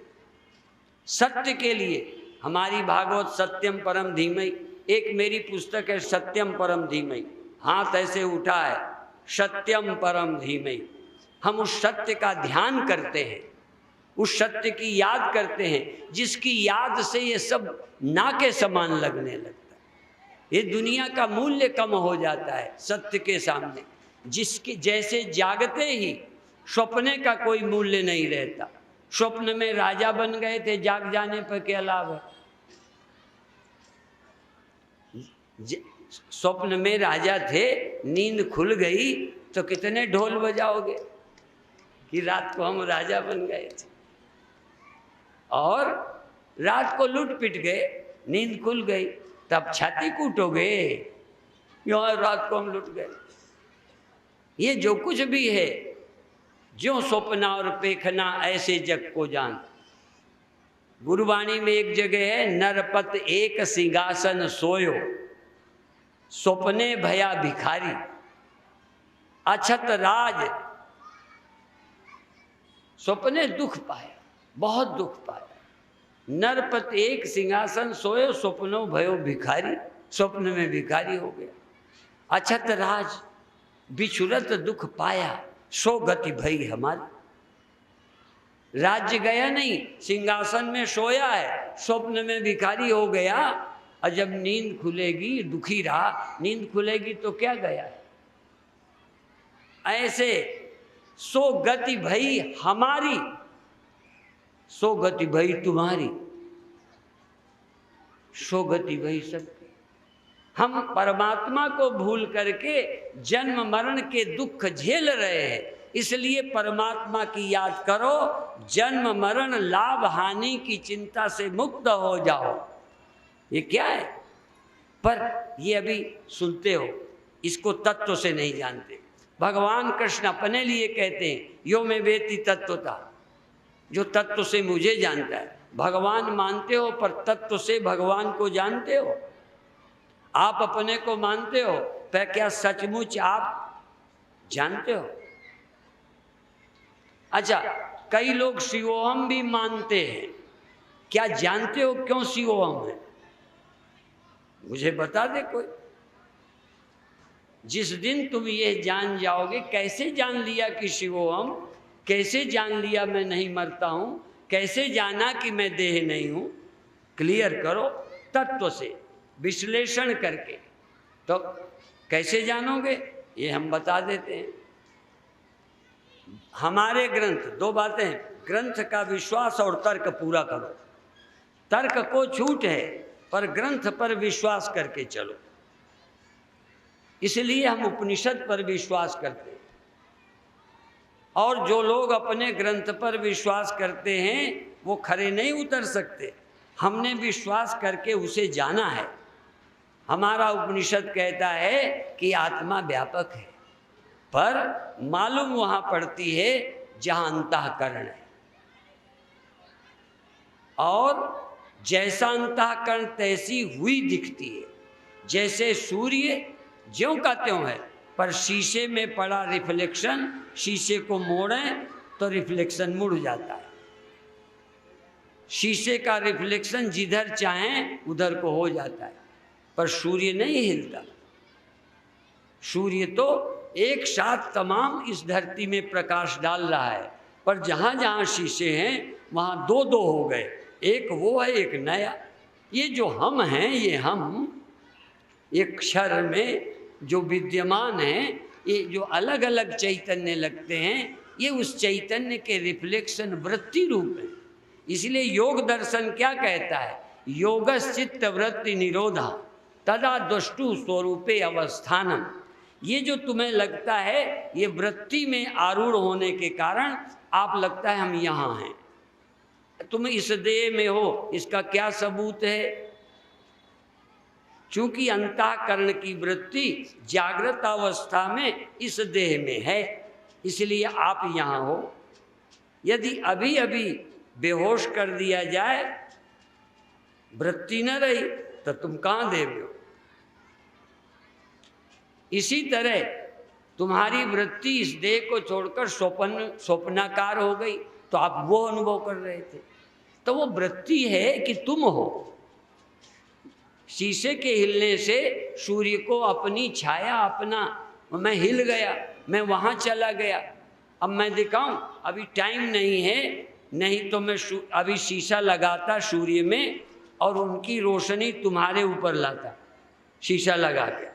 सत्य के लिए हमारी भागवत सत्यम परम धीमहि, एक मेरी पुस्तक है सत्यम परम धीमहि, हाथ ऐसे उठा है, सत्यम परम धीमहि। हम उस सत्य का ध्यान करते हैं, उस सत्य की याद करते हैं जिसकी याद से ये सब ना के समान लगने लगता है। ये दुनिया का मूल्य कम हो जाता है सत्य के सामने। जिसके जैसे जागते ही स्वप्ने का कोई मूल्य नहीं रहता। स्वप्न में राजा बन गए थे, जाग जाने पर क्या लाभ है? स्वप्न में राजा थे, नींद खुल गई तो कितने ढोल बजाओगे कि रात को हम राजा बन गए थे, और रात को लूट पिट गए, नींद खुल गई, तब छाती कूटोगे क्यों रात को हम लूट गए? ये जो कुछ भी है, जो स्वप्ना और पेखना ऐसे जग को जान। गुरुवाणी में एक जगह है, नरपत एक सिंहासन सोयो, स्वप्ने भया भिखारी, अछत राज। स्वप्ने दुख पाया, बहुत दुख पाया। नरपत एक सिंहासन सोयो, स्वप्नो भयो भिखारी, स्वप्न में भिखारी हो गया। अछत राज, बिछुरत दुख पाया, सो गति भई हमारी। राज्य गया नहीं, सिंहासन में सोया है, स्वप्न में भिखारी हो गया, और जब नींद खुलेगी दुखी रहा, नींद खुलेगी तो क्या गया? ऐसे सो गति भई हमारी, सो गति भई तुम्हारी, सो गति भई सबकी। हम परमात्मा को भूल करके जन्म मरण के दुख झेल रहे हैं, इसलिए परमात्मा की याद करो, जन्म मरण लाभ हानि की चिंता से मुक्त हो जाओ। ये क्या है? पर ये अभी सुनते हो, इसको तत्व से नहीं जानते। भगवान कृष्ण अपने लिए कहते हैं, यो में वेति तत्वता, जो तत्व से मुझे जानता है। भगवान मानते हो पर तत्व से भगवान को जानते हो? आप अपने को मानते हो पर क्या सचमुच आप जानते हो? अच्छा, कई लोग शिवोहम भी मानते हैं, क्या जानते हो क्यों शिवोहम है? मुझे बता दे कोई। जिस दिन तुम ये जान जाओगे, कैसे जान लिया कि शिवोहम, कैसे जान लिया मैं नहीं मरता हूं, कैसे जाना कि मैं देह नहीं हूं? क्लियर करो तत्व से, विश्लेषण करके। तो कैसे जानोगे ये हम बता देते हैं। हमारे ग्रंथ, दो बातें, ग्रंथ का विश्वास और तर्क पूरा करो। तर्क को छूट है पर ग्रंथ पर विश्वास करके चलो। इसलिए हम उपनिषद पर विश्वास करते हैं। और जो लोग अपने ग्रंथ पर विश्वास करते हैं वो खरे नहीं उतर सकते। हमने विश्वास करके उसे जाना है। हमारा उपनिषद कहता है कि आत्मा व्यापक है, पर मालूम वहां पड़ती है जहां अंतःकरण है। और जैसा अंतःकरण तैसी हुई दिखती है। जैसे सूर्य ज्यों का त्यों है, पर शीशे में पड़ा रिफ्लेक्शन, शीशे को मोड़ें तो रिफ्लेक्शन मुड़ जाता है। शीशे का रिफ्लेक्शन जिधर चाहें उधर को हो जाता है, पर सूर्य नहीं हिलता। सूर्य तो एक साथ तमाम इस धरती में प्रकाश डाल रहा है, पर जहाँ जहाँ शीशे हैं वहाँ दो दो हो गए, एक वो है एक नया। ये जो हम हैं, ये हम एक क्षर में जो विद्यमान हैं, ये जो अलग अलग चैतन्य लगते हैं, ये उस चैतन्य के रिफ्लेक्शन वृत्ति रूप है। इसलिए योग दर्शन क्या कहता है? योगश्चित्त वृत्ति निरोधा तदा दुष्टु स्वरूपे अवस्थानम। ये जो तुम्हें लगता है, ये वृत्ति में आरूढ़ होने के कारण आप लगता है हम यहाँ हैं, तुम इस देह में हो। इसका क्या सबूत है? चूंकि अंतःकरण की वृत्ति जागृत अवस्था में इस देह में है, इसलिए आप यहाँ हो। यदि अभी अभी बेहोश कर दिया जाए, वृत्ति न रही, तो तुम कहाँ देव हो? इसी तरह तुम्हारी वृत्ति इस देह को छोड़कर स्वप्नाकार हो गई, तो आप वो अनुभव कर रहे थे। तो वो वृत्ति है कि तुम हो। शीशे के हिलने से सूर्य को अपनी छाया, अपना मैं हिल गया, मैं वहाँ चला गया। अब मैं दिखाऊं? अभी टाइम नहीं है, नहीं तो मैं अभी शीशा लगाता सूर्य में और उनकी रोशनी तुम्हारे ऊपर लाता, शीशा लगा के।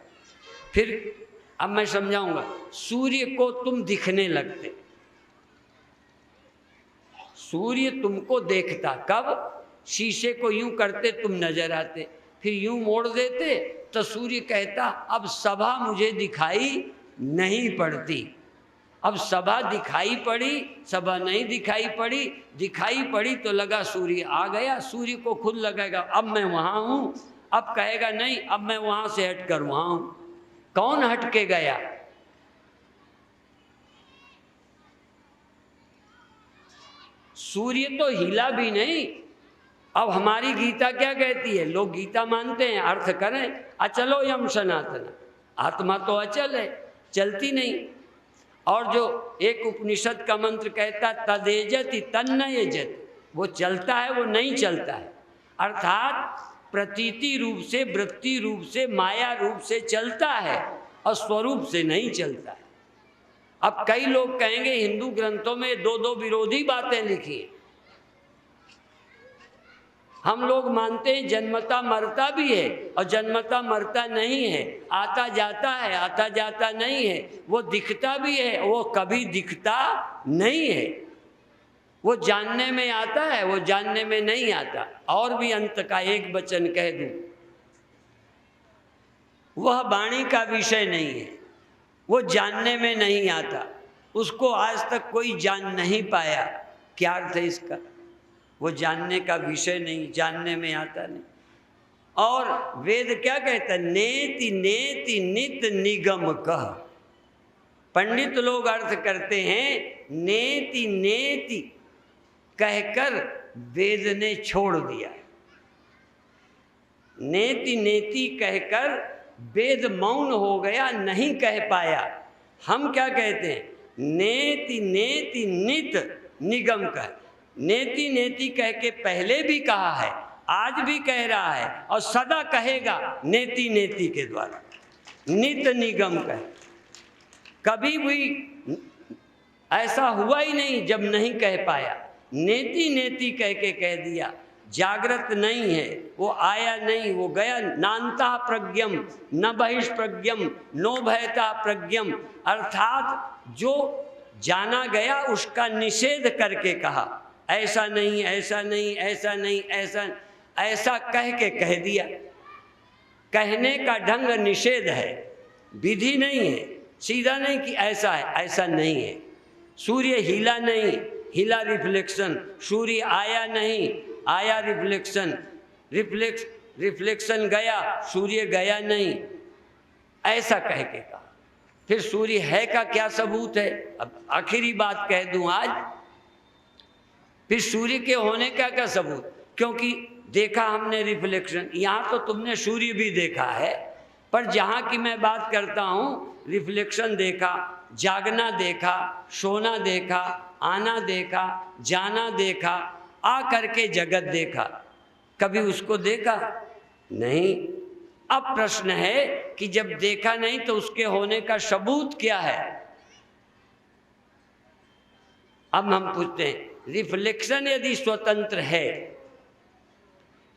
फिर अब मैं समझाऊंगा, सूर्य को तुम दिखने लगते, सूर्य तुमको देखता कब? शीशे को यूं करते तुम नजर आते, फिर यूं मोड़ देते तो सूर्य कहता अब सभा मुझे दिखाई नहीं पड़ती। अब सभा दिखाई पड़ी, सभा नहीं दिखाई पड़ी, दिखाई पड़ी तो लगा सूर्य आ गया, सूर्य को खुद लगेगा अब मैं वहां हूं, अब कहेगा नहीं अब मैं वहां से हटकर वहां हूं। कौन हट के गया? सूर्य तो हिला भी नहीं। अब हमारी गीता क्या कहती है? लोग गीता मानते हैं, अर्थ करें अचलो यम सनातन, आत्मा तो अचल है, चलती नहीं। और जो एक उपनिषद का मंत्र कहता तदेजति तन्न यजति, वो चलता है वो नहीं चलता है, अर्थात प्रतीति रूप से, वृत्ति रूप से, माया रूप से चलता है और स्वरूप से नहीं चलता है। अब कई लोग कहेंगे हिंदू ग्रंथों में दो दो विरोधी बातें लिखी हैं। हम लोग मानते हैं जन्मता मरता भी है और जन्मता मरता नहीं है, आता जाता है, आता जाता नहीं है, वो दिखता भी है, वो कभी दिखता नहीं है, वो जानने में आता है, वो जानने में नहीं आता। और भी अंत का एक वचन कह दूं, वह वाणी का विषय नहीं है, वो जानने में नहीं आता, उसको आज तक कोई जान नहीं पाया। क्या अर्थ है इसका? वो जानने का विषय नहीं, जानने में आता नहीं। और वेद क्या कहता है? नेति नेति नित निगम कह। पंडित लोग अर्थ करते हैं नेति नेति कहकर वेद ने छोड़ दिया। नेति नेति कहकर वेद मौन हो गया, नहीं कह पाया। हम क्या कहते हैं? नेति नेति नित निगम कह। नेति नेति कह के पहले भी कहा है, आज भी कह रहा है और सदा कहेगा नेति नेति के द्वारा। नित निगम कह, कभी भी ऐसा हुआ ही नहीं जब नहीं कह पाया। नेति नेति कह के कह दिया। जागृत नहीं है, वो आया नहीं, वो गया। नान्ता प्रज्ञम न बहिष्प्रज्ञम नो भयता प्रज्ञम, अर्थात जो जाना गया उसका निषेध करके कहा, ऐसा नहीं, ऐसा नहीं, ऐसा नहीं, ऐसा ऐसा कह के कह दिया। कहने का ढंग निषेध है, विधि नहीं है, सीधा नहीं कि ऐसा है, ऐसा नहीं है। सूर्य हिला नहीं, हिला रिफ्लेक्शन। सूर्य आया नहीं, आया रिफ्लेक्शन। रिफ्लेक्शन गया, सूर्य गया नहीं, ऐसा कह के कहा। फिर सूर्य है का क्या सबूत है? अब आखिरी बात कह दूं आज, फिर सूर्य के होने का क्या सबूत? क्योंकि देखा हमने रिफ्लेक्शन, यहाँ तो तुमने सूर्य भी देखा है, पर जहाँ की मैं बात करता हूँ रिफ्लेक्शन देखा, जागना देखा, सोना देखा, आना देखा, जाना देखा, आ करके जगत देखा। कभी उसको देखा नहीं। अब प्रश्न है कि जब देखा नहीं तो उसके होने का सबूत क्या है? अब हम पूछते हैं, रिफ्लेक्शन यदि स्वतंत्र है,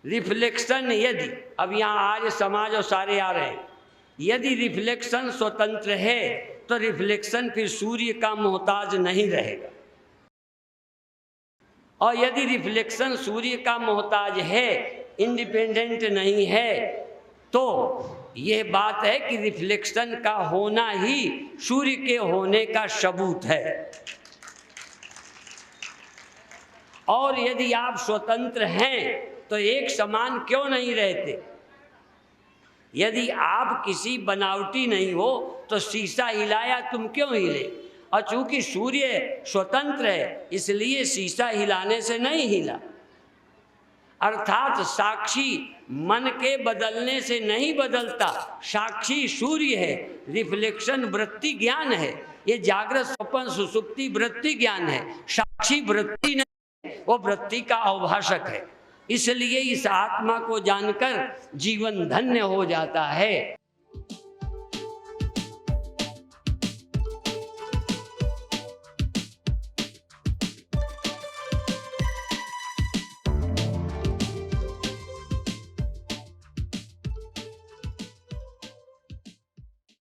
रिफ्लेक्शन यदि, अब यहाँ आज समाज और सारे आ रहे हैं, यदि रिफ्लेक्शन स्वतंत्र है तो रिफ्लेक्शन फिर सूर्य का मोहताज नहीं रहेगा। और यदि रिफ्लेक्शन सूर्य का मोहताज है, इंडिपेंडेंट नहीं है, तो यह बात है कि रिफ्लेक्शन का होना ही सूर्य के होने का सबूत है। और यदि आप स्वतंत्र हैं तो एक समान क्यों नहीं रहते? यदि आप किसी बनावटी नहीं हो तो शीशा हिलाया तुम क्यों हिले? और चूंकि सूर्य स्वतंत्र है इसलिए शीशा हिलाने से नहीं हिला। अर्थात साक्षी मन के बदलने से नहीं बदलता, साक्षी सूर्य है। रिफ्लेक्शन वृत्ति ज्ञान है, ये जागृत स्वप्न सुसुप्ति वृत्ति ज्ञान है, साक्षी वृत्ति नहीं, वो वृत्ति का अवभाषक है। इसलिए इस आत्मा को जानकर जीवन धन्य हो जाता है।